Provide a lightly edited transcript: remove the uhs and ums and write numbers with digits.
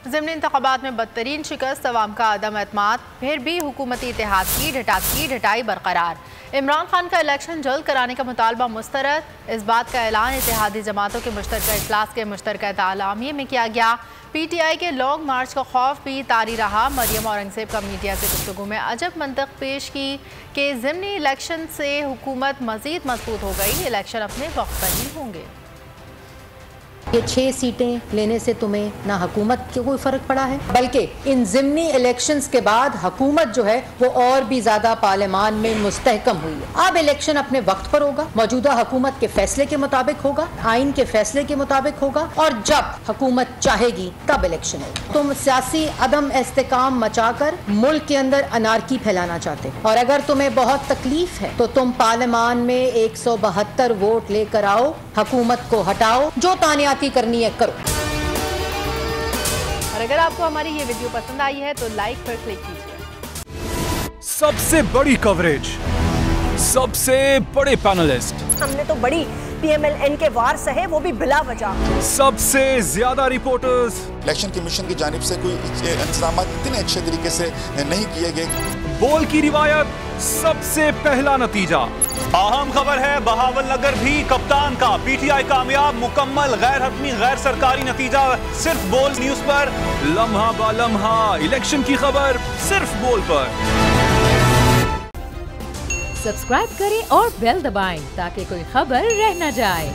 ज़िमनी इंतखाबात में बदतरीन शिकस्त, अवाम का अदम एतमाद, फिर भी हुकूमती इत्तेहाद की ढटाई बरकरार। इमरान खान का इलेक्शन जल्द कराने का मुतालबा मुस्तरद। इस बात का ऐलान इत्तेहादी जमातों के मुश्तरका इजलास के मुश्तरका एलामिये में किया गया। PTI के लॉन्ग मार्च का खौफ भी तारी रहा। मरियम औरंगजेब का मीडिया से गुफ्तगू में अजब मंतक पेश की कि ज़िमनी इलेक्शन से हुकूमत मज़ीद मजबूत हो गई, इलेक्शन अपने वक्त पर ही होंगे। ये 6 सीटें लेने से तुम्हें ना हुकूमत को कोई फर्क पड़ा है, बल्कि इन ज़िमनी इलेक्शंस के बाद हुकूमत जो है वो और भी ज्यादा पार्लियामान में मुस्तहकम हुई है। अब इलेक्शन अपने वक्त पर होगा, मौजूदा हुकूमत के फैसले के मुताबिक होगा, आइन के फैसले के मुताबिक होगा, और जब हुकूमत चाहेगी तब इलेक्शन होगा। तुम सियासी अदम इस्तेकाम मचाकर मुल्क के अंदर अनारकी फैलाना चाहते हो, और अगर तुम्हें बहुत तकलीफ है तो तुम पार्लियामान में 172 वोट लेकर आओ, हुकूमत को हटाओ, जो तानियाती करनी है करो। और अगर आपको हमारी ये वीडियो पसंद आई है तो लाइक पर क्लिक कीजिए। सबसे बड़ी कवरेज, सबसे बड़े पैनलिस्ट, हमने तो बड़ी PMLN के वार सहे, वो भी बिला वजह। सबसे ज्यादा रिपोर्टर्स। इलेक्शन कमीशन की जानिब से कोई इंतजाम इतने अच्छे तरीके से नहीं किए गए। बोल की रिवायत, सबसे पहला नतीजा। अहम खबर है बहावल नगर भी कप्तान का, PTI कामयाब, मुकम्मल गैर हतमी गैर सरकारी नतीजा सिर्फ बोल न्यूज पर। लम्हा बा लम्हा इलेक्शन की खबर सिर्फ बोल पर। सब्सक्राइब करें और बेल दबाएं ताकि कोई खबर रह न जाए।